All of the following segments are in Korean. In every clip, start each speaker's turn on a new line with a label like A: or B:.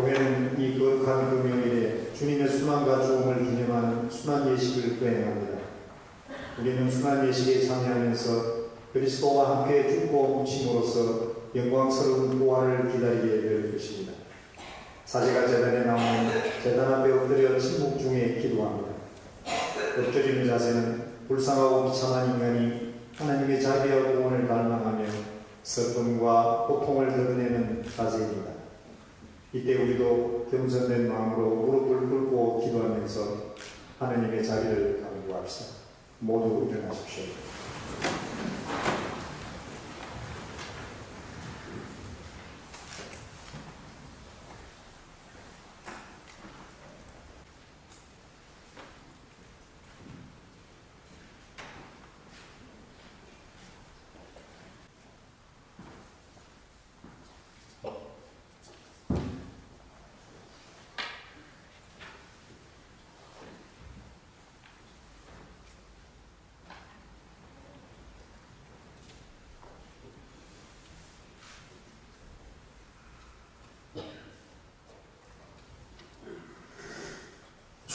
A: 교회는 이 거룩한 금요일에 주님의 순환과 죽음을 기념하는 순환 예식을 수행합니다. 우리는 순환 예식에 참여하면서 그리스도와 함께 죽고 묻힘으로써 영광스러운 부활을 기다리게 될 것입니다. 사제가 제단에 나오는 제단 앞에 엎드려 침묵 중에 기도합니다. 엎드리는 자세는 불쌍하고 비참한 인간이 하나님의 자비와 구원을 갈망하며 슬픔과 고통을 드러내는 자세입니다. 이때 우리도 겸손된 마음으로 무릎을 꿇고 기도하면서 하나님의 자비를 간구합시다. 모두 일어나십시오.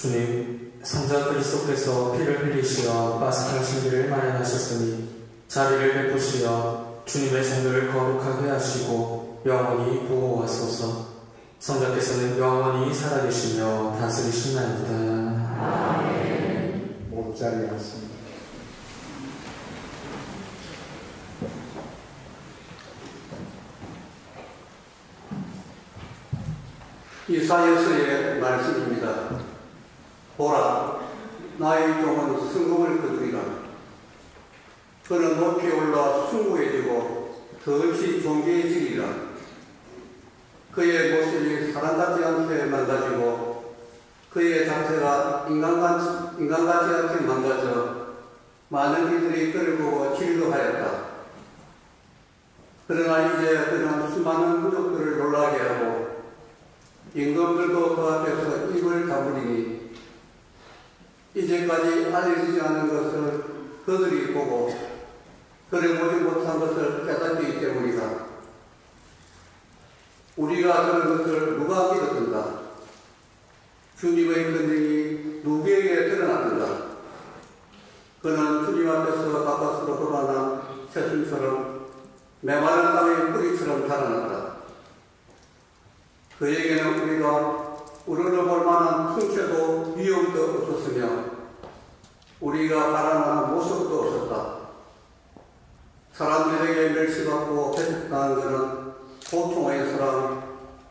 B: 주님, 성자 그리스도께서 피를 흘리시어 파스칼 신비를 마련하셨으니 자비를 베푸시어 주님의 성도를 거룩하게 하시고 영원히 보호하소서. 성자께서는 영원히 살아계시며 다스리시나이다.
A: 아멘. 모두 자리에 앉습니다.
C: 이사야서의 말씀입니다. 보라, 나의 종은 승금을 거두리라. 그는 높이 올라 숭고해지고 더없이 존귀해지리라. 그의 모습이 사람같지 않게 망가지고 그의 자체가 인간같지 않게 망가져 많은 이들이 그를 보고 질투하였다. 그러나 이제 그는 수많은 민족들을 놀라게 하고 임금들도 그 앞에서 입을 다물리니 이제까지 알려지지 않은 것을 그들이 보고 그를 보지 못한 것을 깨닫기 때문이다. 우리가 그런 것을 누가 믿었던가? 주님의 권능이 누구에게 드러났던가? 그는 주님 앞에서 가까스로 돌아난 새순처럼 메마른 땅의 뿌리처럼 자라났다. 그에게는 우리가 우러러볼 만한 풍채도 위험도 없었으며 우리가 바라는 모습도 없었다. 사람들에게 멸시받고 배척당한 그는 고통의 사람,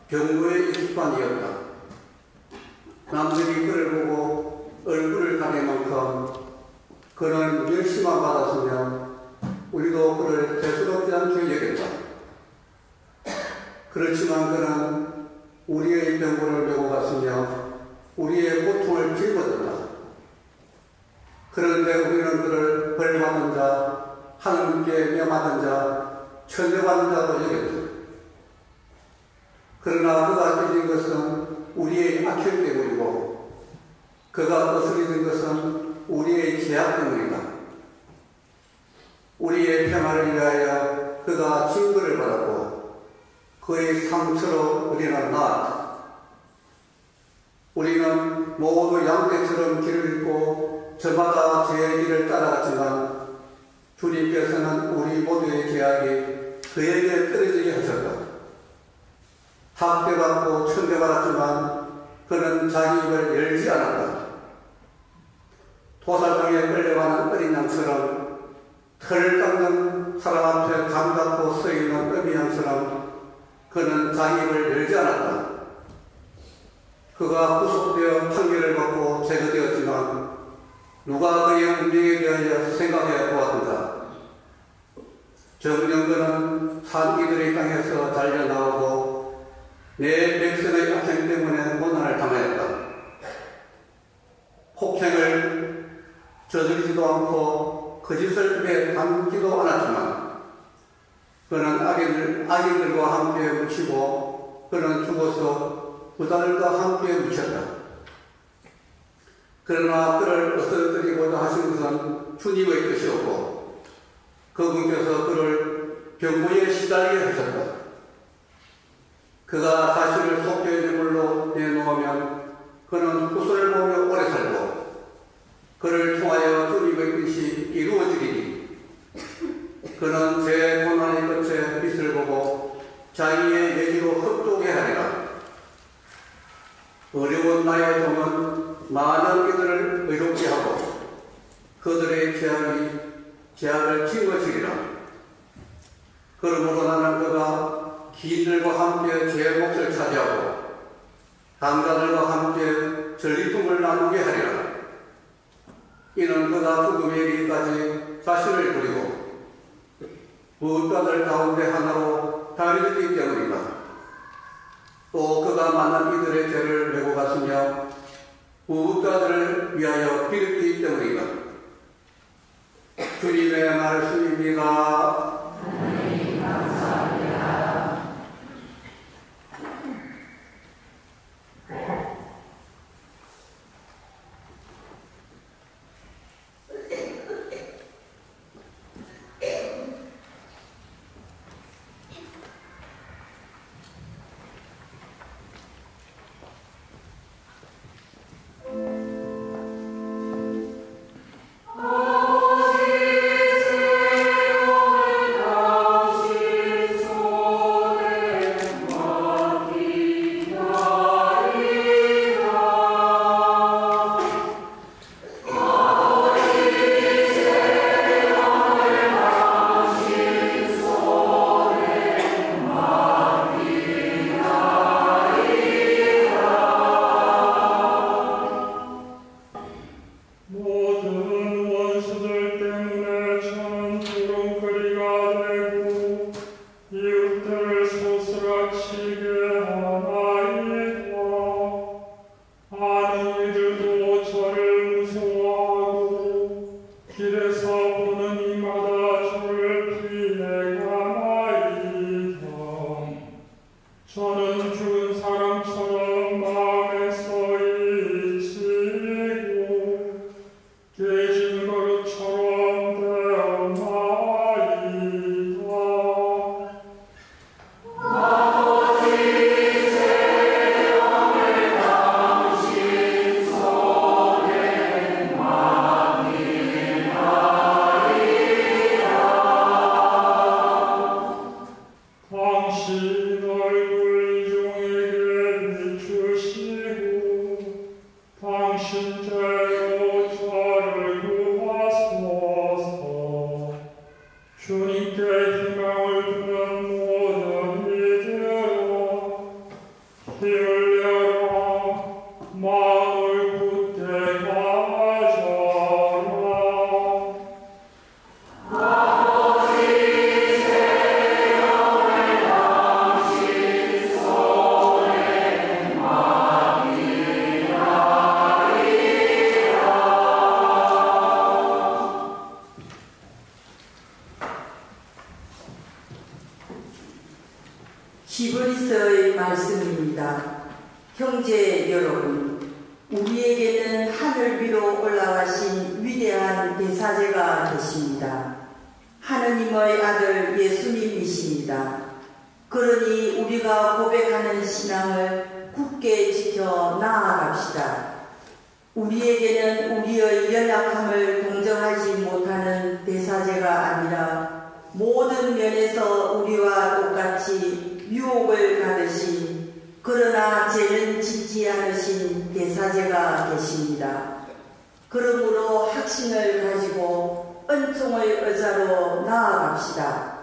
C: 병고의 익숙한이었다. 남들이 그를 보고 얼굴을 가릴 만큼 그는 멸시만 받았으며 우리도 그를 대수롭지 않게 여겼다. 그렇지만 그는 우리의 병고를 메고 갔으며 우리의 고통을 짊어졌다. 그런데 우리는 그를 벌받은 자, 하나님께 명하는 자, 천대받는 자로 여겼다. 그러나 그가 찢은 것은 우리의 악행 때문이고 그가 거스려진 것은 우리의 죄악 때문이다. 우리의 평화를 위하여 그가 징벌을 받았고 그의 상처로 우리는 나았다. 우리는 모두 양떼처럼 길을 잃고 저마다 죄의 길을 따라갔지만 주님께서는 우리 모두의 죄악이 그에게 떨어지게 하셨다. 학대받고 천대받았지만 그는 자기 입을 열지 않았다. 도살장에 끌려가는 어린 양처럼 털을 깎는 사람 앞에 감 갖고 서 있는 어미 양처럼 그는 자기 입을 열지 않았다. 그가 구속되어 판결을 받고 제거되었지만 누가 그의 운명에 대하여 생각해 보았던가? 정녕 그는 산이들의 땅에서 달려나오고 내 백성의 악행 때문에 고난을 당하였다. 폭행을 저지르지도 않고 거짓을 입에 담기도 않았지만 그는 악인들과 함께 묻히고 그는 죽어서 부자들과 함께 묻혔다. 그러나 그를 어스러뜨리고자 하신 것은 주님의 뜻이었고 그분께서 그를 병고에 시달리게 하셨다. 그가 자신을 속죄해 줌을 보면 그는 후손을 보며 오래 살고 그를 통하여 주님의 뜻이 이루어지리니 그는 제 고난의 끝에 빛을 보고 자기의 얘기로 흡족해 하리라. 어려운 나의 종은 많은 이들을 의롭게 하고 그들의 죄악을 짊어지리라. 그러므로 나는 그가 기인들과 함께 제 몫을 차지하고 강자들과 함께 전리품을 나누게 하리라. 이는 그가 죽음에 이르기까지 자신을 부리고 무엇가들 가운데 하나로 다리기 때문이다. 또 그가 만난 이들의 죄를 메고 갔으며 무엇가들을 위하여 빌었기 때문이다. 주님의 말씀입니다.
D: 하나님 감사합니다.
E: 히브리서의 말씀입니다. 형제 여러분, 우리에게는 하늘 위로 올라가신 위대한 대사제가 계십니다. 하느님의 아들 예수님이십니다. 그러니 우리가 고백하는 신앙을 굳게 지켜 나아갑시다. 우리에게는 우리의 연약함을 동정하지 못하는 대사제가 아니라 모든 면에서 우리와 똑같이 유혹을 받으신 그러나 죄는 짓지 않으신 대사제가 계십니다. 그러므로 확신을 가지고 은총의 의자로 나아갑시다.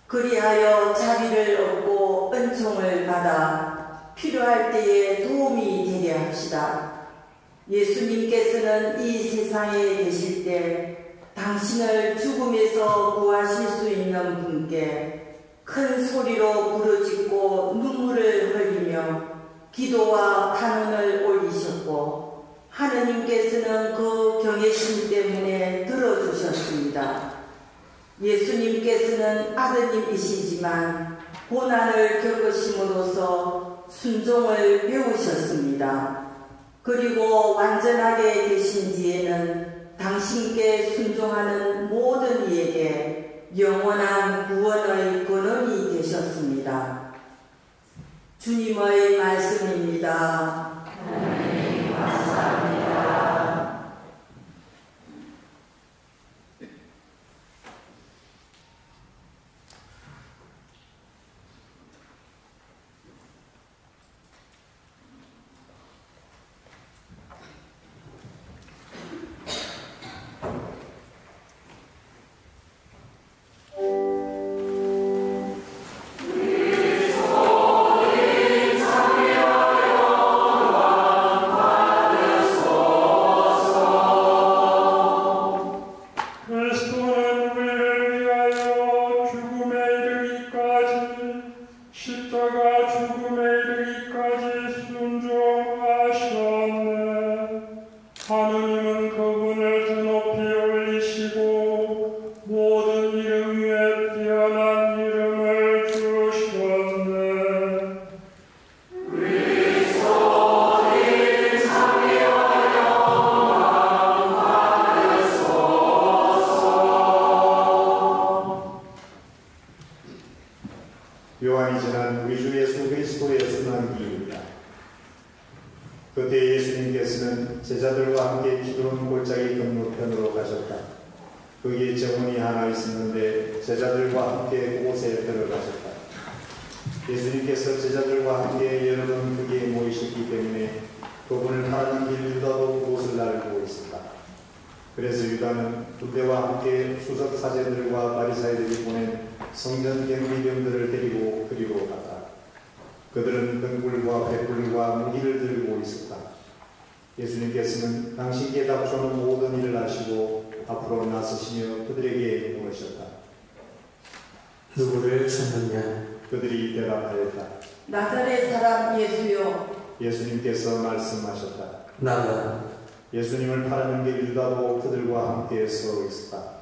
E: 그리하여 자비를 얻고 은총을 받아 필요할 때에 도움이 되게 합시다. 예수님께서는 이 세상에 계실 때 당신을 죽음에서 구하실 수 있는 분께 큰 소리로 부르짖고 눈물을 흘리며 기도와 탄원을 올리셨고 하느님께서는 그 경외심 때문에 들어주셨습니다. 예수님께서는 아드님이시지만 고난을 겪으심으로써 순종을 배우셨습니다. 그리고 완전하게 되신 뒤에는 당신께 순종하는 모든 이에게 영원한 구원의 근원이 되셨습니다. 주님의 말씀입니다.
F: 십자가 죽음에 이르기까지 순종하셨네. 하느님은 그분을 드높이 올리시고 모든 이름 위에 뛰어난 이름을 주셨네. 그리스도의 자비와 영광 받으소서.
A: 요한이 전한 우리 주 예수 그리스도의 순환기입니다. 그때 예수님께서는 제자들과 함께 기드론 골짜기 건너편으로 가셨다. 거기에 정원이 하나 있었는데 제자들과 함께 그곳에 들어가셨다. 예수님께서 제자들과 함께 여러 번 거기에 모이셨기 때문에 그분을 따르는 길 유다도 그곳을 알고 있었다. 그래서 유다는 군대와 함께 수석 사제들과 바리사이들이 보낸 성전 경비병들을 데리고 그리로 갔다. 그들은 등불과 횃불과 무기를 들고 있었다. 예수님께서는 당신께 닥쳐오는 모든 일을 아시고 앞으로 나서시며 그들에게 물으셨다.
B: 누구를 찾느냐?
A: 그들이 대답하였다.
E: 나사렛 사람 예수요.
A: 예수님께서 말씀하셨다.
B: 나다.
A: 예수님을 따르는 길 유다도 그들과 함께 서 있었다.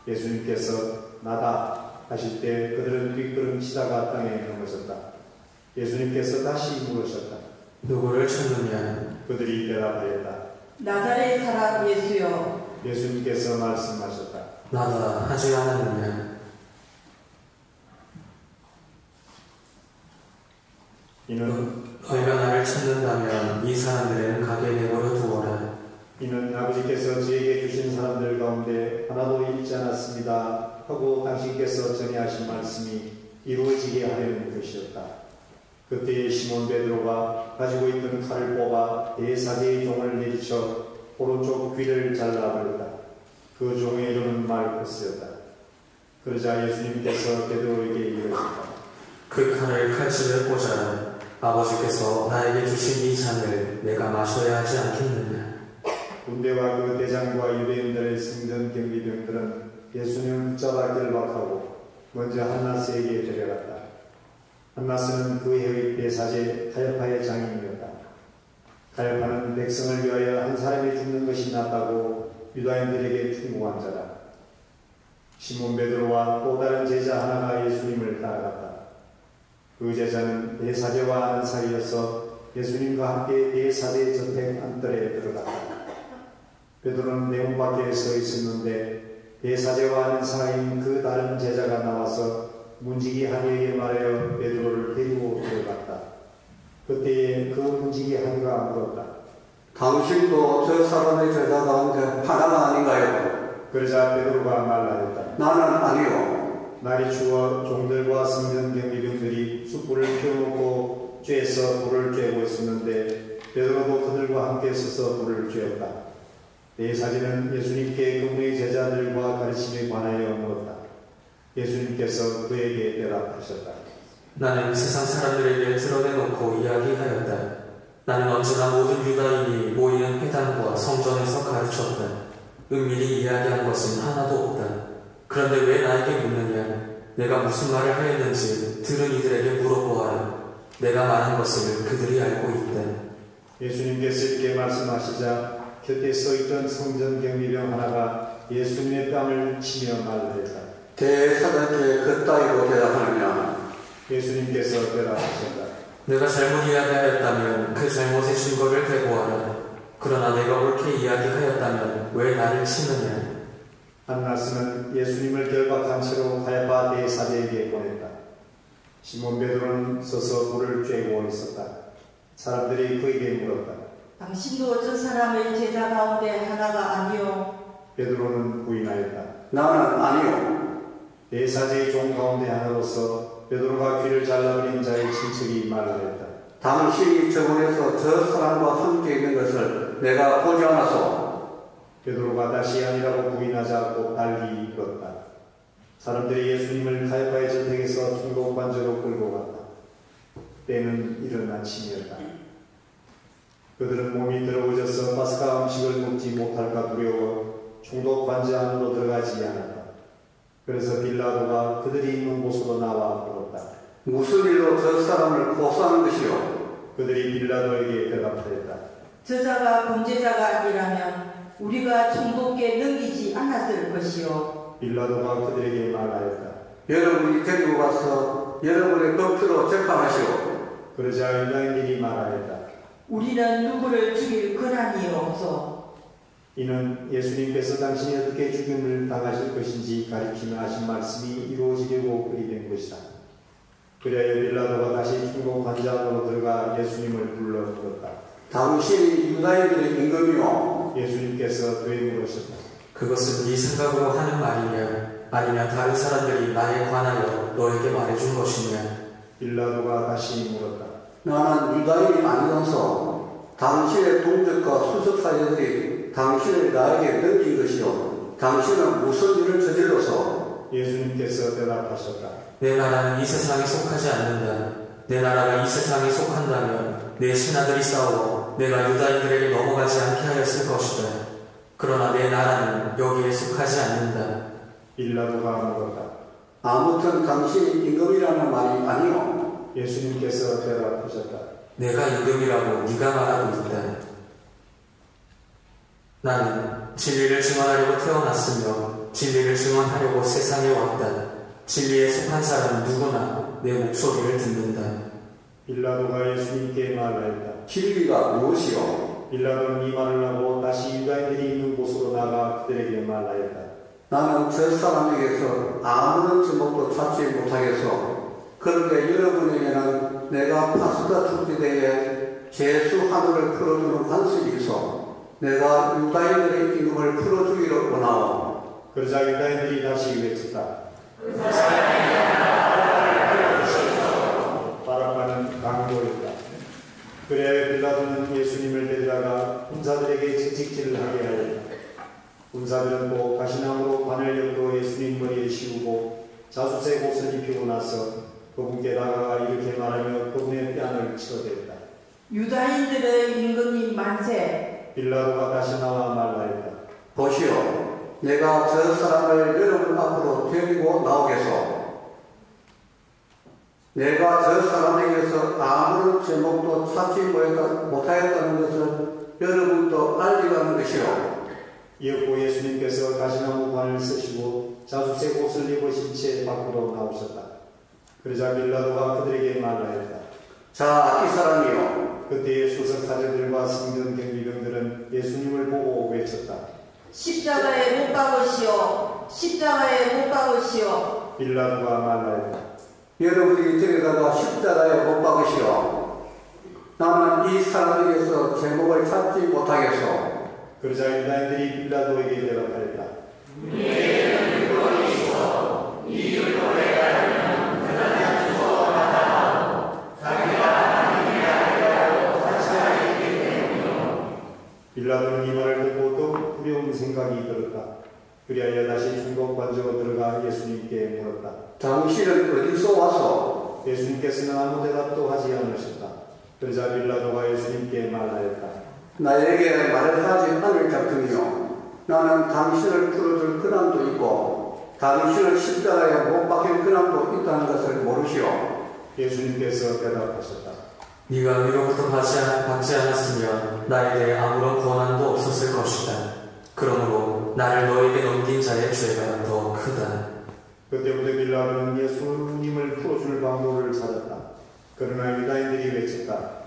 A: 예수님께서 나다 하실 때 그들은 뒷걸음치다가 땅에 넘어졌다. 예수님께서 다시 물으셨다.
B: 누구를 찾느냐?
A: 그들이 대답하였다.
E: 나사렛 사람 예수요.
A: 예수님께서 말씀하셨다.
B: 나다 하지 않았느냐?
A: 이는
B: 너희가 나를 찾는다면 이 사람들은 가게 내버려 두어라.
A: 이는 아버지께서 저에게 주신 사람들 가운데 하나도 잃지 않았습니다 하고 당신께서 전해하신 말씀이 이루어지게 하려는 것이었다. 그때 시몬 베드로가 가지고 있던 칼을 뽑아 대사제의 종을 내리쳐 오른쪽 귀를 잘라버렸다. 그 종의 이름은 말코스였다. 그러자 예수님께서 베드로에게 이르셨다.
B: 그 칼을 칼집에 꽂아라. 아버지께서 나에게 주신 이 잔을 내가 마셔야 하지 않겠느냐?
A: 군대와 그 대장과 유대인들의 성전 경비병들은 예수님을 붙잡아 결박하고 먼저 한나스에게 데려갔다. 한나스는 그 해의 대사제 가야파의 장인이었다. 가야파는 백성을 위하여 한 사람이 죽는 것이 낫다고 유다인들에게 충고한 자다. 시몬 베드로와 또 다른 제자 하나가 예수님을 따라갔다. 그 제자는 대사제와 아는 사이여서 예수님과 함께 대사제 저택 안뜰에 들어갔다. 베드로는 내문 밖에 서 있었는데 대사제와 아는 사이인 그 다른 제자가 나와서 문지기 하니에게 말하여 베드로를 데리고 들어갔다. 그때에 그 문지기 하니가 물었다.
C: 당신도 저 사람의 제자 가운데 하나가 아닌가요?
A: 그러자 베드로가 말하였다.
C: 나는 아니요.
A: 날이 추워 종들과 성전 경비병들이 숯불을 피워놓고 쬐서 불을 쬐고 있었는데 베드로도 그들과 함께 서서 불을 쬐었다. 대사제는 예수님께 그분의 제자들과 가르침에 관하여 물었다. 예수님께서 그에게 대답하셨다.
B: 나는 세상 사람들에게 드러내놓고 이야기하였다. 나는 언제나 모든 유다인이 모이는 회당과 성전에서 가르쳤다. 은밀히 이야기한 것은 하나도 없다. 그런데 왜 나에게 묻느냐? 내가 무슨 말을 하였는지 들은 이들에게 물어보아라. 내가 말한 것을 그들이 알고 있다.
A: 예수님께서 이렇게 말씀하시자 곁에 서있던 성전 경비병 하나가 예수님의 뺨을 치며 말하였다.
C: 대사장께 그따위로 대답하느냐?
A: 예수님께서 대답하셨다.
B: 내가 잘못 이야기하였다면 그 잘못의 증거를 대고하라. 그러나 내가 옳게 이야기하였다면 왜 나를 치느냐?
A: 한나스는 예수님을 결박한 채로 가야바 대사제에게 보냈다. 시몬 베드로는 서서 불을 쬐고 있었다. 사람들이 그에게 물었다.
E: 당신도 저 사람의 제자 가운데 하나가 아니요.
A: 베드로는 부인하였다.
C: 나는 아니요.
A: 대사제의 종 가운데 하나로서 베드로가 귀를 잘라버린 자의 친척이 말하였다.
C: 당신이 저번에서 저 사람과 함께 있는 것을 내가 보지 않아서.
A: 베드로가 다시 아니라고 부인하자 곧 달리 일었다. 사람들이 예수님을 가야바의 저택에서 총독관저로 끌고 갔다. 때는 이른 아침이었다. 그들은 몸이 더러워져서 파스카 음식을 먹지 못할까 두려워 총독관저 안으로 들어가지 않았다. 그래서 빌라도가 그들이 있는 곳으로 나와 물었다.
C: 무슨 일로 저 사람을 고소하는 것이요?
A: 그들이 빌라도에게 대답하였다.
E: 저자가 범죄자가 아니라면 우리가 총독께 넘기지 않았을 것이요.
A: 빌라도가 그들에게 말하였다.
C: 여러분이 데리고 가서 여러분의 법대로 재판하시오.
A: 그러자 유다인들이 말하였다.
E: 우리는 누구를 죽일 권한이 없어.
A: 이는 예수님께서 당신이 어떻게 죽임을 당하실 것인지 가리키며 하신 말씀이 이루어지려고 그리 된 것이다. 그리하여 빌라도가 다시 충고 관장으로 들어가 예수님을 불러 물었다.
C: 당신이 유다인들의 임금이요?
A: 예수님께서 되물으셨다.
B: 그것은 네 생각으로 하는 말이냐? 아니면 다른 사람들이 나에 관하여 너에게 말해준 것이냐?
A: 빌라도가 다시 물었다.
C: 나는 유다인이 아니라서 당신의 동족과 수석사제들이 당신을 나에게 넘긴 것이요. 당신은 무슨 일을 저질러서?
A: 예수님께서 대답하셨다.
B: 내 나라는 이 세상에 속하지 않는다. 내 나라가 이 세상에 속한다면 내 신하들이 싸워 내가 유다인들에게 넘어가지 않게 하였을 것이다. 그러나 내 나라는 여기에 속하지 않는다.
A: 빌라도가 물었다.
C: 아무튼 당신이 임금이라는 말이 아니요.
A: 예수님께서 대답하셨다.
B: 내가 임금이라고 네가 말하고 있다. 나는 진리를 증언하려고 태어났으며 진리를 증언하려고 세상에 왔다. 진리에 속한 사람은 누구나 내 목소리를 듣는다.
A: 빌라도가 예수님께 말하였다.
C: 진리가 무엇이요?
A: 빌라도는 이 말을 하고 다시 유다인들이 있는 곳으로 나가 그들에게 말하였다.
C: 나는 저 사람에게서 아무런 제목도 찾지 못하겠어. 그런데 여러분에게는 내가 파스가 축제대에 제수 하늘을 풀어주는 관습이 있어. 내가 유다인들의 임금을 풀어주기를 원하오.
A: 그러자 유다인들이 다시 외쳤다. 바라바는 강도였다. 그래 빌라도는 예수님을 데려다가 군사들에게 채찍질을 하게 하였다. 군사들은 또 가시나무로 관을 엮어 예수님 머리에 씌우고 자수색 옷을 입히고 나서 그분께 다가가 이렇게 말하며 그분의 뺨을 치러댔다.
E: 유다인들의 임금님 만세.
A: 빌라도가 다시 나와 말하였다.
C: 보시오. 내가 저 사람을 여러분 앞으로 데리고 나오겠소. 내가 저 사람에게서 아무런 제목도 찾지 못하였다는 것을 여러분도 알리라는 것이오.
A: 이었고 예수님께서 가시나무 관을 쓰시고 자수색 옷을 입으신 채 밖으로 나오셨다. 그러자 빌라도가 그들에게 말하였다.
C: 자, 이 사람이요.
A: 그때의 수석 사제들과 성전 경비병들은 예수님을 보고 외쳤다.
E: 십자가에 못 박으시오. 십자가에 못 박으시오.
A: 빌라도가 말하였다.
C: 여러분이 데려다가 십자가에 못 박으시오. 나는 이 사람에게서 제목을 찾지 못하겠소.
A: 그러자 유다인들이 빌라도에게 대답하였다. 빌라도는 이 말을 듣고 또 두려운 생각이 들었다. 그리하여 다시 중국 관저로 들어가 예수님께 물었다.
C: 당신은 어디서 와서?
A: 예수님께서는 아무 대답도 하지 않으셨다. 그러자 빌라도가 예수님께 말하였다.
C: 나에게 말을 하지 않을 작정이요. 나는 당신을 풀어줄 권한도 있고 당신을 십자가에 못 박힐 권한도 있다는 것을 모르시오.
A: 예수님께서 대답하셨다.
B: 네가 위로부터 받지 않았으면 나에 대해 아무런 권한도 없었을 것이다. 그러므로 나를 너에게 넘긴 자의 죄가 더 크다.
A: 그때부터 빌라도는 예수님을 풀어줄 방법을 찾았다. 그러나 유다인들이 외쳤다.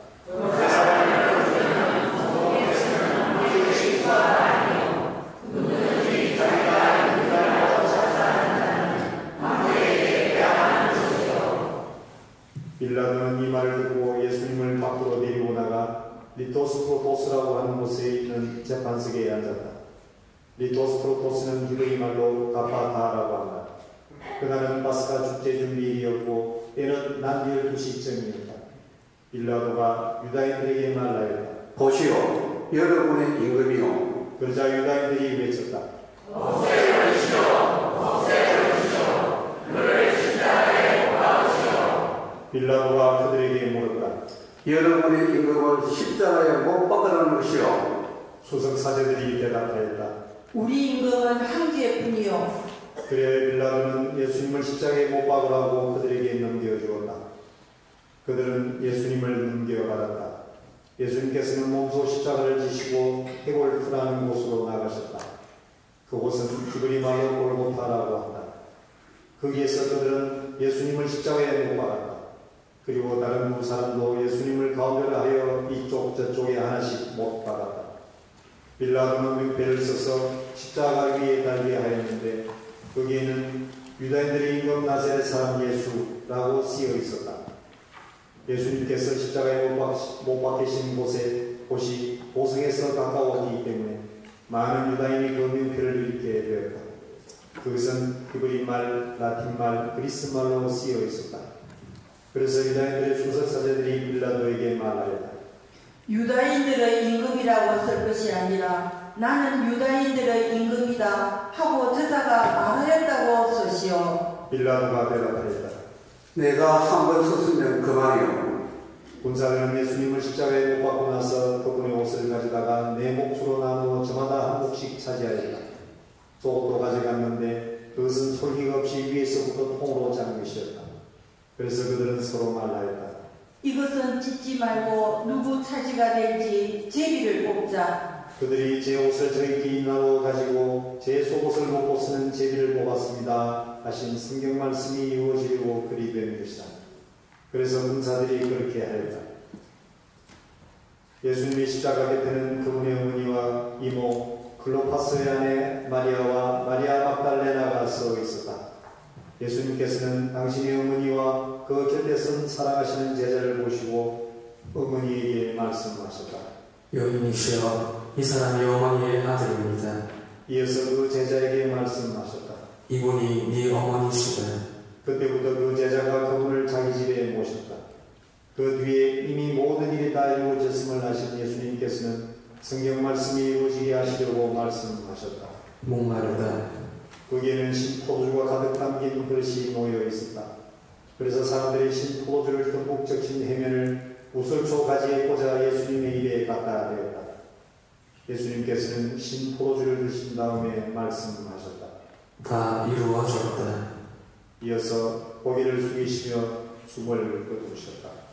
A: 빌라도는 이 말을 듣고 예수님을 밖으로 데리고 나가 리토스프로토스라고 하는 곳에 있는 재판석에 앉았다. 리토스프로토스는 히브리 말로 가파다라고 한다. 그날은 파스카 축제 준비일이었고 때는 낮 12시쯤이었다. 빌라도가 유다인들에게 말하였다.
C: 보시오. 여러분의 임금이요.
A: 그러자 유다인들이 외쳤다. 빌라도가 그들에게 물었다.
C: 여러분의 임금을 십자가에 못 박으라는 것이요.
A: 수석 사제들이 대답하였다.
E: 우리 임금은 황제뿐이요.
A: 그래 빌라도는 예수님을 십자가에 못 박으라고 그들에게 넘겨주었다. 예수님께서는 몸소 십자가를 지시고 해골프라는 곳으로 나가셨다. 그곳은 히브리 말로 골고타라고 한다. 거기에서 그들은 예수님을 십자가에 못 박았다. 그리고 다른 두 사람도 예수님을 가운데로 하여 이쪽 저쪽에 하나씩 못 박았다. 빌라도는 명패를 써서 십자가 위에 달게 하였는데 거기에는 유다인들의 임금 나사렛 사람 예수라고 쓰여 있었다. 예수님께서 십자가에 못 박히신 곳이 보석에서 가까웠기 때문에 많은 유다인이 그 명패를 읽게 되었다. 그것은 히브리말, 라틴말, 그리스말로 쓰여 있었다. 그래서 유다인들의 주석사제들이 빌라도에게 말하였다.
E: 유다인들의 임금이라고 쓸 것이 아니라 나는 유다인들의 임금이다 하고 저자가 말하였다고 쓰시오.
A: 빌라도가 대답하였다.
C: 내가 한 번 썼으면 그만이요.
A: 군사들은 예수님을 십자가에 못 박고 나서 그분의 옷을 가져다가 네 몫으로 나누어 저마다 한 몫씩 차지하였다. 속도 가져갔는데 그것은 솔기가 없이 위에서부터 통으로 잔 것이었다. 그래서 그들은 서로 말하였다.
E: 이것은 찢지 말고 누구 차지가 될지 제비를 뽑자.
A: 그들이 제 옷을 저희끼리 나누어 가지고 제 속옷을 먹고 쓰는 제비를 뽑았습니다 하신 성경 말씀이 이루어지려고 그리 된 것이다. 그래서 군사들이 그렇게 하였다. 예수님의 십자가 곁에는 그분의 어머니와 이모 클로파스의 아내 마리아와 마리아 막달레나가 서 있었다. 예수님께서는 당신의 어머니와 그 곁에 선 사랑하시는 제자를 보시고 어머니에게 말씀하셨다.
B: 여인이시여, 이 사람이 어머니의 아들입니다.
A: 이어서 그 제자에게 말씀하셨다.
B: 이분이 네 어머니시다.
A: 그때부터 그 제자가 그분을 자기 집에 모셨다. 그 뒤에 이미 모든 일이 다 이루어졌음을 아신 예수님께서는 성경 말씀이 이루어지게 하시려고 말씀하셨다.
B: 목마르다.
A: 거기에는 신포도주가 가득 담긴 그릇이 놓여 있었다. 그래서 사람들이 신포도주를 듬뿍 적신 해면을 우슬초 가지에 꽂아 예수님의 입에 갖다 대었다. 예수님께서는 신포도주를 드신 다음에 말씀하셨다.
B: 다 이루어졌다.
A: 이어서 고개를 숙이시며 숨을 거두셨다.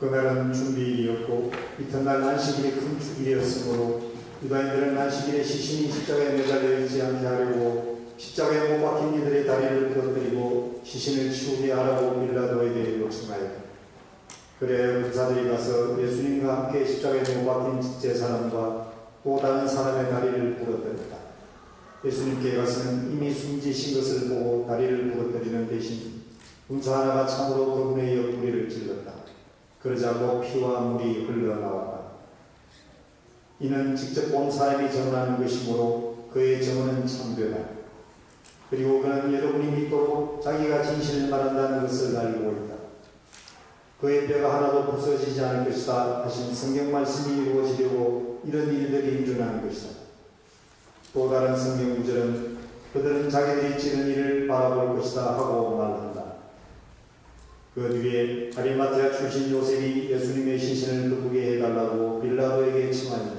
A: 그날은 준비일이었고 이튿날 안식일이 큰 축일이었으므로 유다인들은 안식일에 시신이 십자가에 매달려 있지 않게 하려고 십자가에 못 박힌 이들의 다리를 부러뜨리고 시신을 치우게 하라고 빌라도에게 요청하였다. 그래 군사들이 가서 예수님과 함께 십자가에 못 박힌 제 사람과 또 다른 사람의 다리를 부러뜨렸다. 예수님께 가서는 이미 숨지신 것을 보고 다리를 부러뜨리는 대신 군사 하나가 참으로 그분의 옆구리를 찔렀다. 그러자 피와 물이 흘러나왔다. 이는 직접 본 사람이 증언하는 것이므로 그의 증언은 참되다. 그리고 그는 여러분이 믿도록 자기가 진실을 말한다는 것을 알고 있다. 그의 뼈가 하나도 부서지지 않을 것이다 하신 성경 말씀이 이루어지려고 이런 일들이 일어나는 것이다. 또 다른 성경 구절은 그들은 자기들이 찌른 일을 바라볼 것이다 하고 말한다. 그 뒤에 아리마트야 출신 요셉이 예수님의 시신을 거두게 해달라고 빌라도에게 청하였다.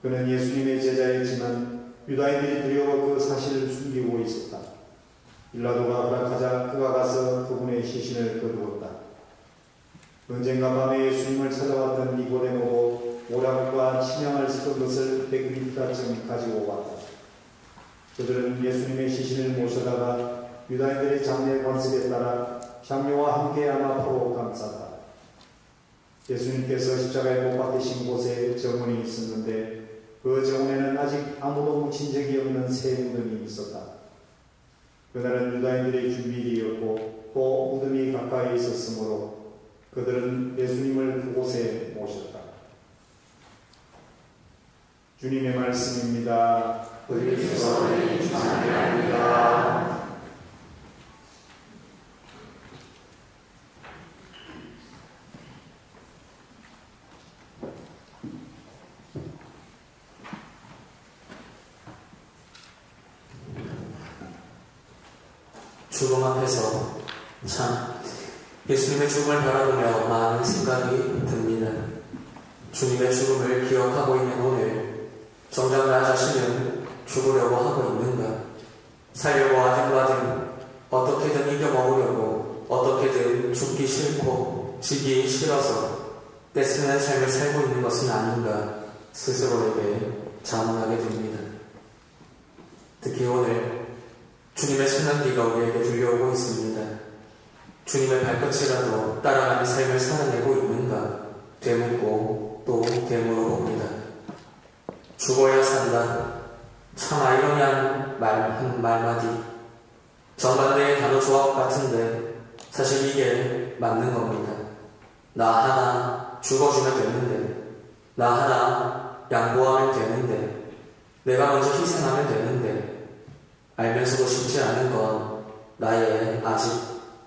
A: 그는 예수님의 제자였지만 유다인들이 두려워 그 사실을 숨기고 있었다. 빌라도가 허락하자 그가 가서 그분의 시신을 거두었다. 언젠가 밤에 예수님을 찾아왔던 니고데모도 오락과 침향을 섞은 것을 100리터쯤 가지고 왔다. 그들은 예수님의 시신을 모셔다가 유다인들의 장례 관습에 따라 장료와 함께 아마포로 감쌌다. 예수님께서 십자가에 못 박히신 곳에 정원이 있었는데 그 정원에는 아직 아무도 묻힌 적이 없는 새 무덤이 있었다. 그날은 유다인들의 준비일이었고 또 무덤이 가까이 있었으므로 그들은 예수님을 그곳에 모셨다. 주님의 말씀입니다.
C: 그리스도를 찬양합니다.
B: 죽음 앞에서 참 예수님의 죽음을 바라보며 많은 생각이 듭니다. 주님의 죽음을 기억하고 있는 오늘 정작 나 자신은 죽으려고 하고 있는가? 살려고 하든 어떻게든 이겨먹으려고 어떻게든 죽기 싫고 지기 싫어서 떼쓰는 삶을 살고 있는 것은 아닌가 스스로에게 자문하게 됩니다. 특히 오늘 주님의 순환기가 우리에게 들려오고 있습니다. 주님의 발끝이라도 따라가는 삶을 살아내고 있는가 되묻고 또 되물어 봅니다. 죽어야 산다. 참 아이러니한 한 말마디. 정반대의 단어 조합 같은데 사실 이게 맞는 겁니다. 나 하나 죽어주면 되는데, 나 하나 양보하면 되는데, 내가 먼저 희생하면 되는데, 알면서도 쉽지 않은 건 나의 아직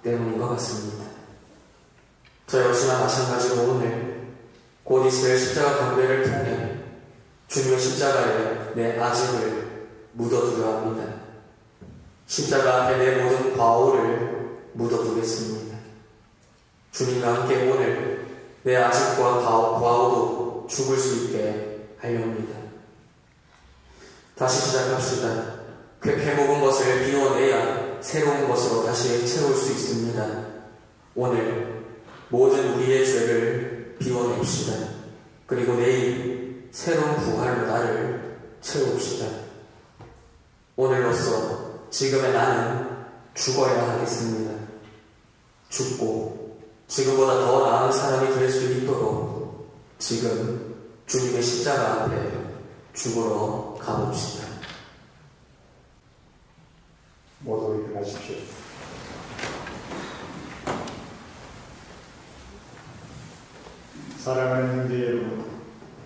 B: 때문인 것 같습니다. 저 역시나 마찬가지로 오늘 곧 있을 십자가 경배를 통해 주님의 십자가에 내 아직을 묻어두려 합니다. 십자가 앞에 내 모든 과오를 묻어두겠습니다. 주님과 함께 오늘 내 아직과 과오도 죽을 수 있게 하렵니다. 다시 시작합시다. 쾌쾌 먹은 것을 비워내야 새로운 것으로 다시 채울 수 있습니다. 오늘 모든 우리의 죄를 비워냅시다. 그리고 내일 새로운 부활로 나를 채웁시다. 오늘로써 지금의 나는 죽어야 하겠습니다. 죽고 지금보다 더 나은 사람이 될 수 있도록 지금 주님의 십자가 앞에 죽으러 가봅시다.
A: 모두 일어나십시오. 사랑하는 형제 여러분,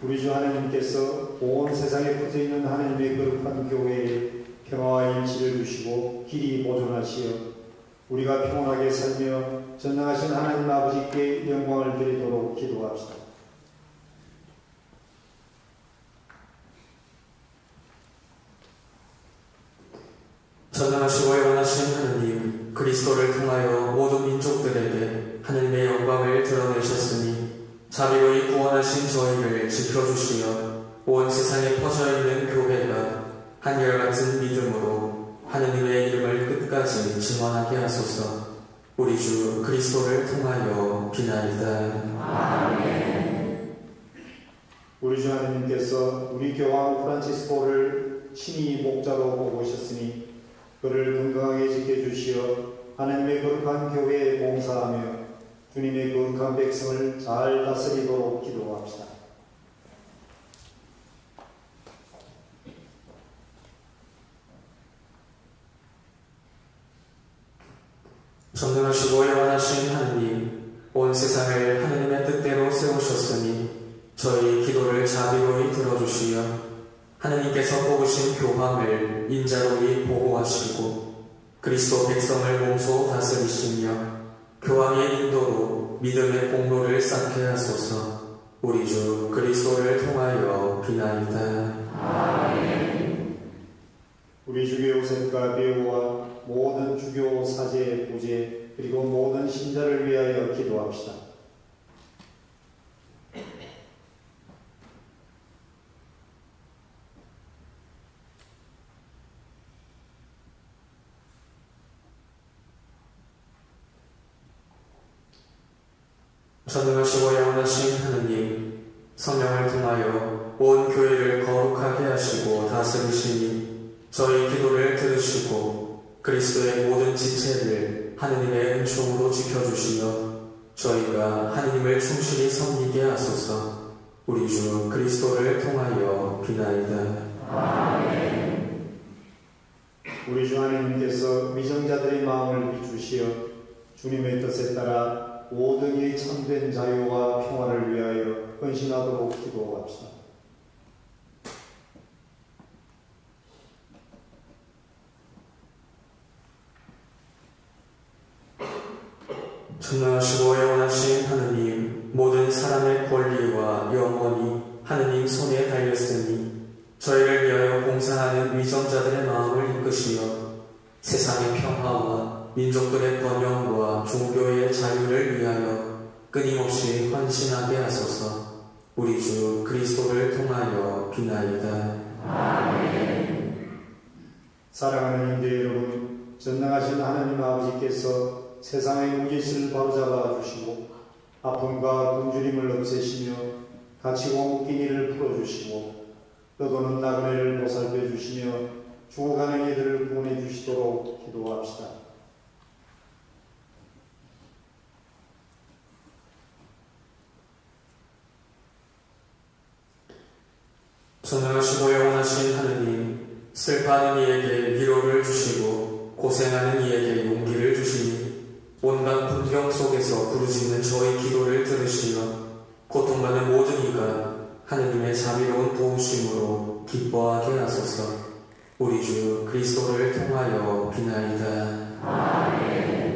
A: 우리 주 하나님께서 온 세상에 퍼져 있는 하나님의 거룩한 교회에 평화와 일치를 주시고 길이 보존하시어 우리가 평온하게 살며 전능하신 하나님 아버지께 영광을 드리도록 기도합시다.
B: 전능하시고 영원하신 하느님, 그리스도를 통하여 모든 민족들에게 하느님의 영광을 드러내셨으니 자비로이 구원하신 저희를 지켜주시어 온 세상에 퍼져있는 교회가 한결같은 믿음으로 하느님의 이름을 끝까지 증언하게 하소서. 우리 주 그리스도를 통하여 비나이다.
D: 아멘.
A: 우리 주 하나님께서 우리 교황 프란치스코를 친히 목자로 뽑으셨으니 그를 건강하게 지켜주시어 하나님의 거룩한 교회에 봉사하며 주님의 거룩한 백성을 잘 다스리도록 기도합시다.
B: 전능하시고 영원하신 하느님, 온 세상을 하느님의 뜻대로 세우셨으니 저희 기도를 자비로이 들어주시어 하느님께서 뽑으신 교황을 인자로이 보호하시고 그리스도 백성을 몸소 다스리시며 교황의 인도로 믿음의 공로를 쌓게 하소서. 우리 주 그리스도를 통하여 비나이다.
D: 아멘.
A: 우리 주교 요셉과 배우와 모든 주교 사제 부제 그리고 모든 신자를 위하여 기도합시다.
B: 전능하시고 영원하신 하느님, 성령을 통하여 온 교회를 거룩하게 하시고 다스리시니 저희 기도를 들으시고 그리스도의 모든 지체를 하느님의 은총으로 지켜주시어 저희가 하느님을 충실히 섬기게 하소서. 우리 주 그리스도를 통하여 비나이다.
D: 아멘.
A: 우리 주 하나님께서 미정자들의 마음을 비추시어 주님의 뜻에 따라 모든 이 참된 자유와 평화를 위하여 헌신하도록 기도합시다.
B: 전능하시고 영원하신 하느님, 모든 사람의 권리와 영원히 하느님 손에 달렸으니 저희를 위하여 봉사하는 위정자들의 마음을 이끄시어 세상의 평화와 민족들의 번영과 종교의 자유를 위하여 끊임없이 헌신하게 하소서. 우리 주 그리스도를 통하여 비나이다.
D: 아멘.
A: 사랑하는 인들 여러분, 전능하신 하나님 아버지께서 세상의 무짓을 바로잡아 주시고 아픔과 굶주림을 없애시며 갇히고 묶인 이를 풀어주시고 떠도는 나그네를 보살펴 주시며 죽어가는 이들을 구원해 주시도록 기도합시다.
B: 전능하시고 영원하신 하느님, 슬퍼하는 이에게 위로를 주시고 고생하는 이에게 용기를 주시니 온갖 분경 속에서 부르짖는 저희 기도를 들으시며 고통받는 모든 이가 하느님의 자비로운 도우심으로 기뻐하게 하소서. 우리 주 그리스도를 통하여 비나이다.
D: 아멘.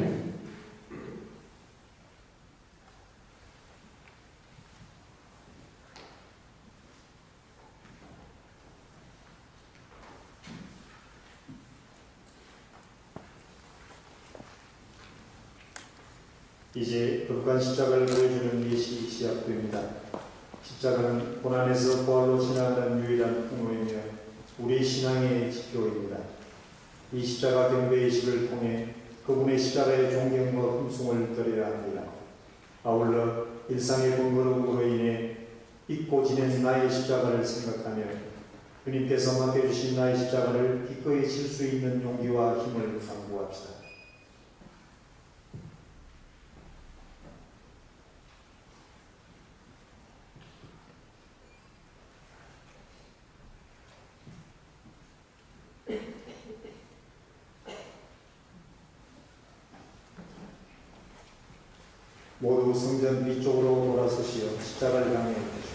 A: 이제 극관 십자가를 보여주는 예식이 시작됩니다. 십자가는 고난에서 부활로 지나가는 유일한 통로이며 우리 신앙의 지표입니다. 이 십자가 경배 예식을 통해 그분의 십자가의 존경과 hum숭을 드려야 합니다. 아울러 일상의 번거로움으로 인해 잊고 지낸 나의 십자가를 생각하며 주님께서 맡겨주신 나의 십자가를 기꺼이 질 수 있는 용기와 힘을 강구합시다. 모두 성전 위쪽으로 돌아서시어 십자가를 향해 주십시오.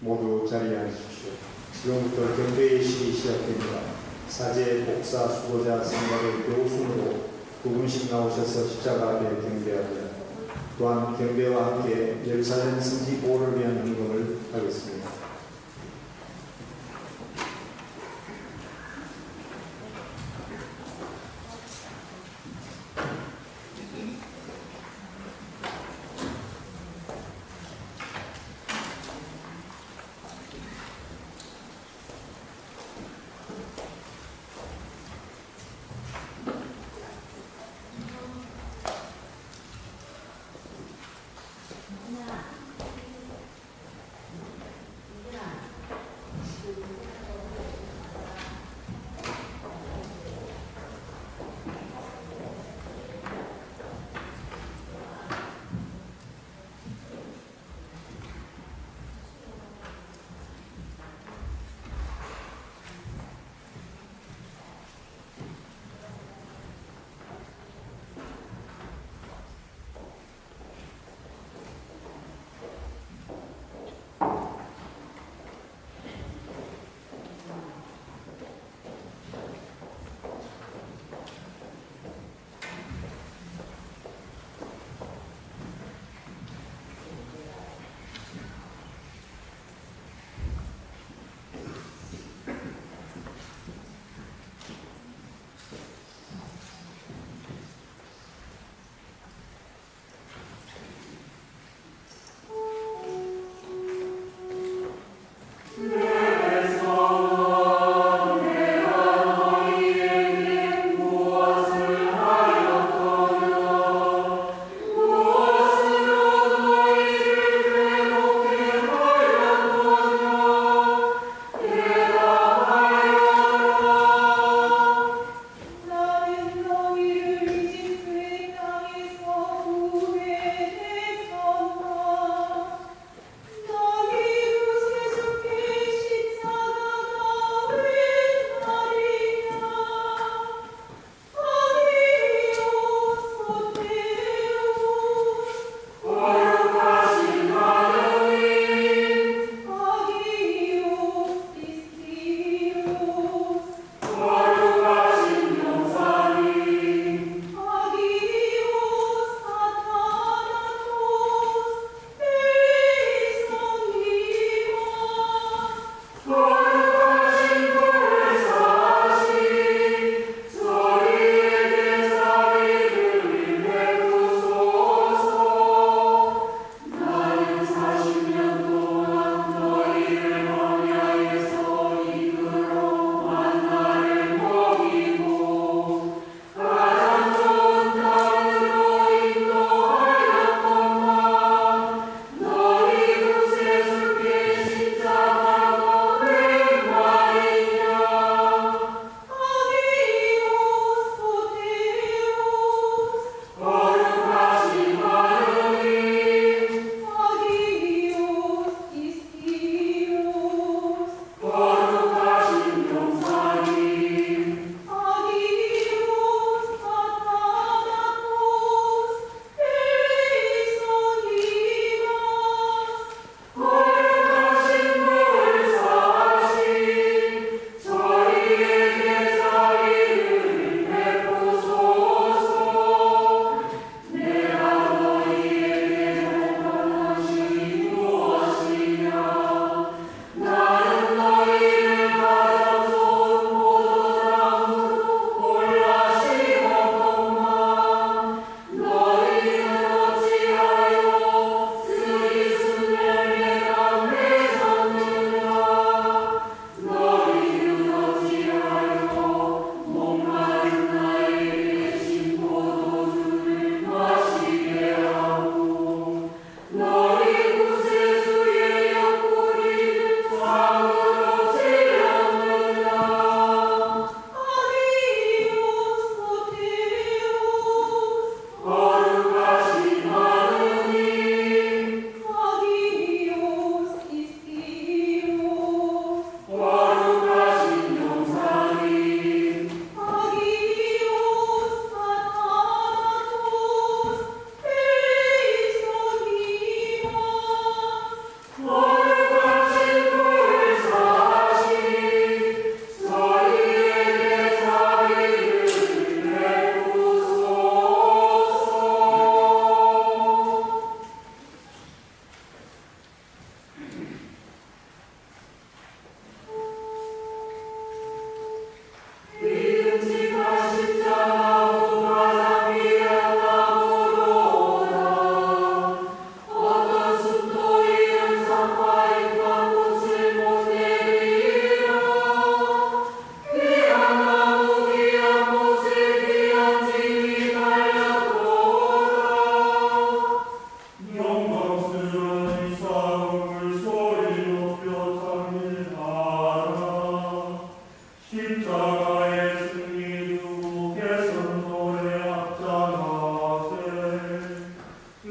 A: 모두 자리에 앉으십시오. 지금부터 경배 예식이 시작됩니다. 사제, 복사, 수도자, 성가대, 교우순으로 두 분씩 나오셔서 십자가 앞에 경배합니다. 또한 경배와 함께 예루살렘 성지 보호를 위한 헌금을 하겠습니다.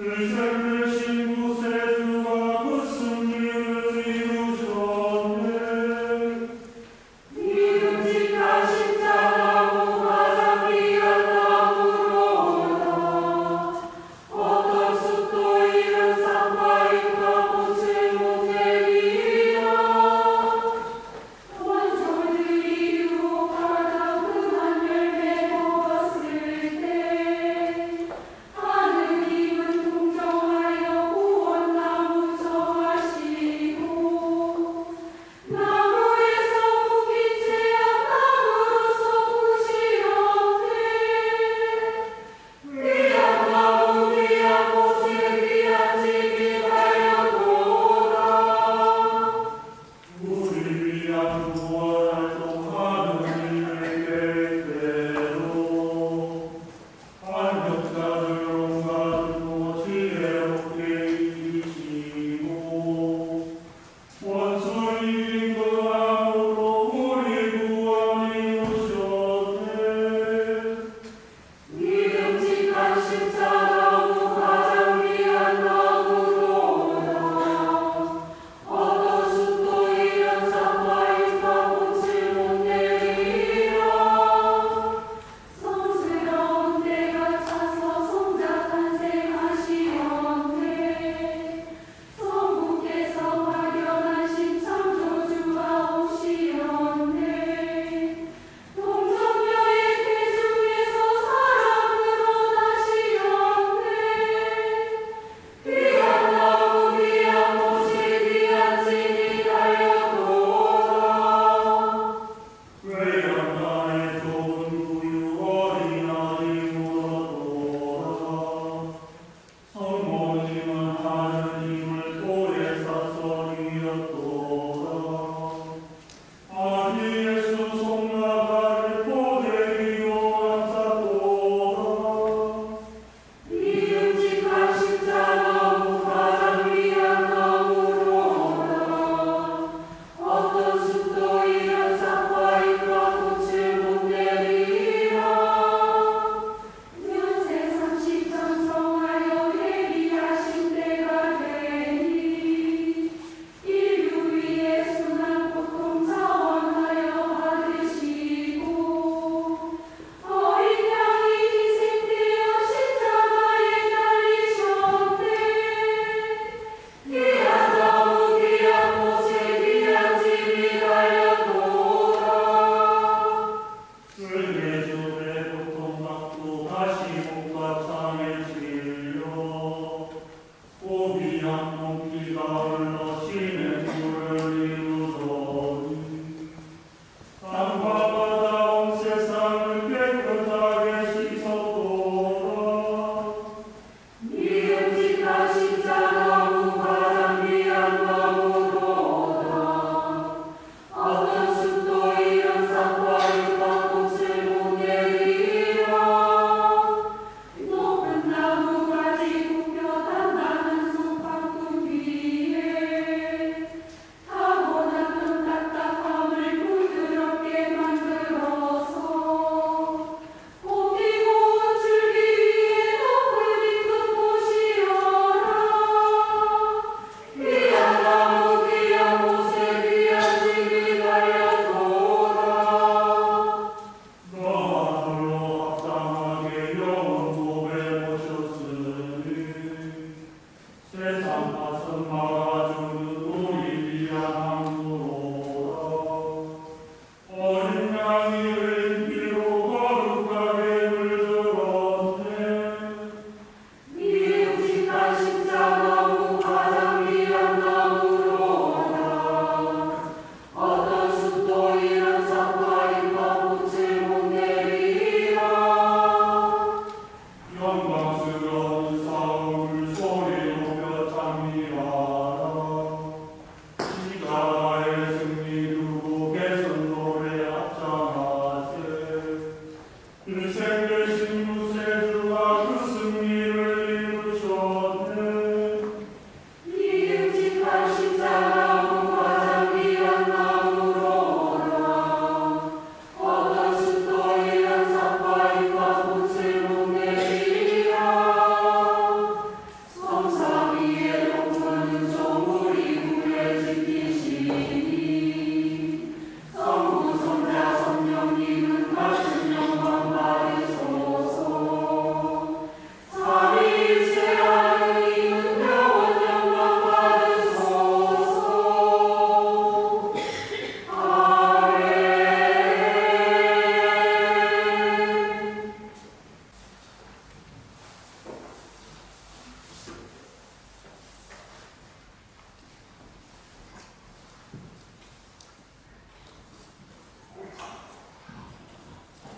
F: 의생되신 구세주가 그 승리를 이루셨네.
D: 믿음직한 십자나무가 장비한 나무로다. 어떤 숲도 이른 산마인과 꽃을 못내리라. 원조들이 유혹하다 그한 열매 먹었을 때 하느님은 동정하여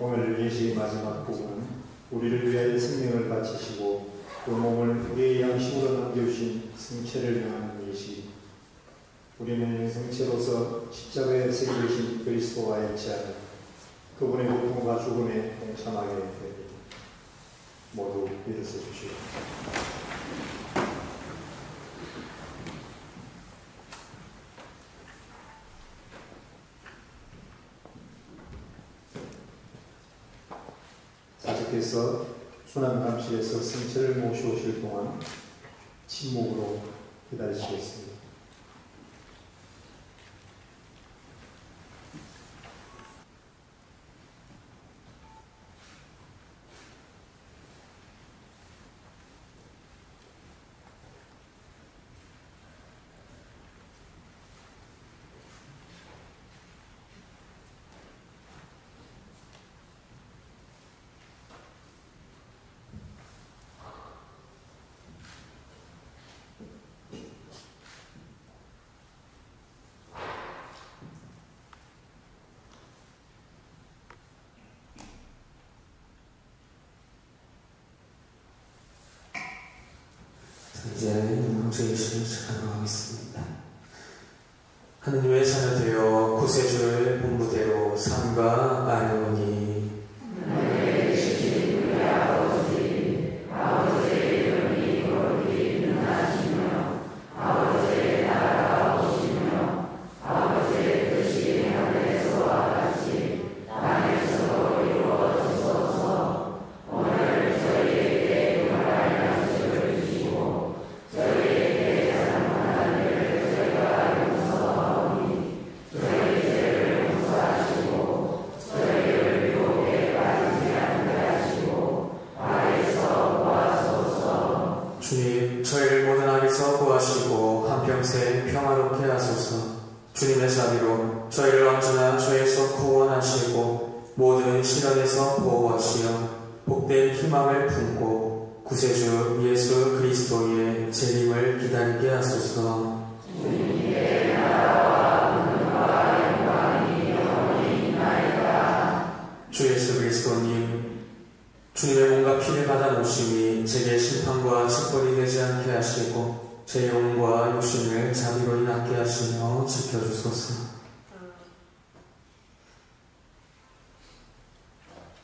A: 오늘 예식의 마지막 부분은 우리를 위하여 생명을 바치시고 그 몸을 우리의 양식으로 남겨주신 생체를 위한 예식입니다. 우리는 생체로서 십자가에 새기신 그리스도와 일치하여 그분의 고통과 죽음에 동참하게 됩니다. 모두 일어서 주시오. 사제께서 순환감실에서 생체를 모셔오실 동안 침묵으로 기다리시겠습니다.
B: 이제 문제 예식을 시작하도록 하겠습니다. 하느님의 자녀되어 구세주를 본부대로 삼가 아뢰오니 주님, 저희를 모든 악에서 구하시고 한평생 평화롭게 하소서. 주님의 자비로 저희를 언제나 죄에서 구원하시고 모든 시련에서 보호하시어 복된 희망을 품고 구세주 예수 그리스도의 재림을 기다리게 하소서. 주 예수 그리스도님, 주님의 몸과 피를 받아 모심이 제게 심판과 책벌이 되지 않게 하시고 제 영과 육신을 자비로 인하게 하시며 지켜주소서.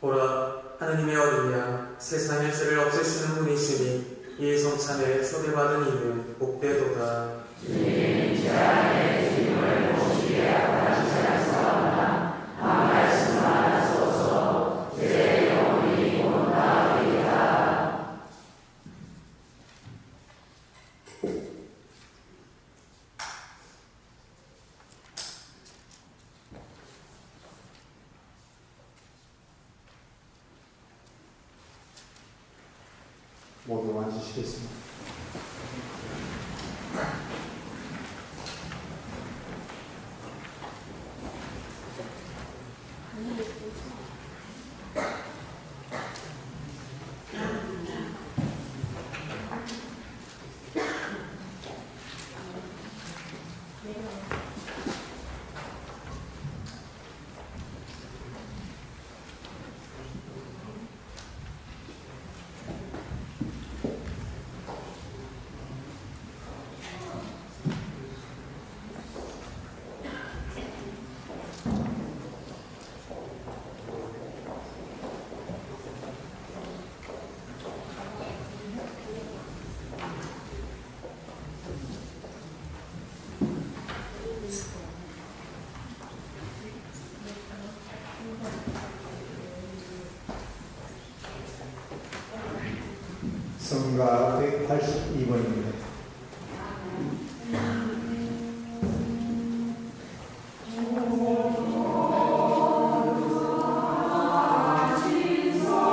B: 오라, 하느님의 어린 양, 세상의 죄를 없애시는 분이시니 이 성찬에 초대받은 이는 복되도다.
D: 주님, 제 안에 주님을 모시게 하시사오나 한 말씀 하소서. 제 영혼이 원하리이다.
A: 모두 앉으시겠습니다. 성가 182번입니다.
D: 주의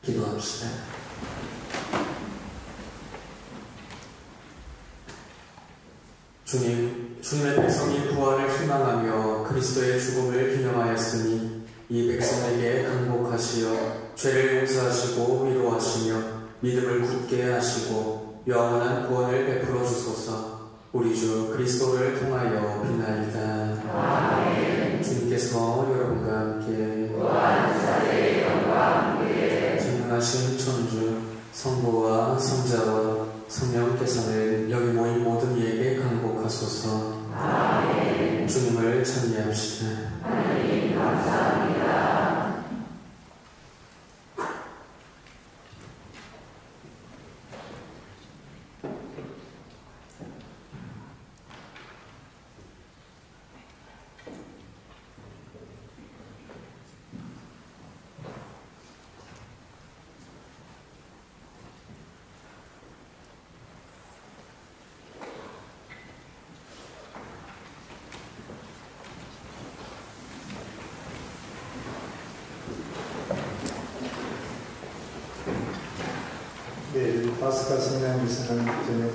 B: 기도합시다. 주님, 주님의 백성이 부활을 희망하며 그리스도의 죽음을 기념하였으니 이 백성에게 강복하시어 죄를 용서하시고 위로하시며 믿음을 굳게 하시고 영원한 구원을 베풀어 주소서. 우리 주 그리스도를 통하여 비나이다. 아멘. 주님께서 여러분과 함께 전능하신 천주 성부와 성자와 성령께서는 여기 모인 모든 이에게 강복하소서. 아멘. 주님을 찬미합시다. 하나님 감사합니다.
A: 파스카 성냥 미사는 저녁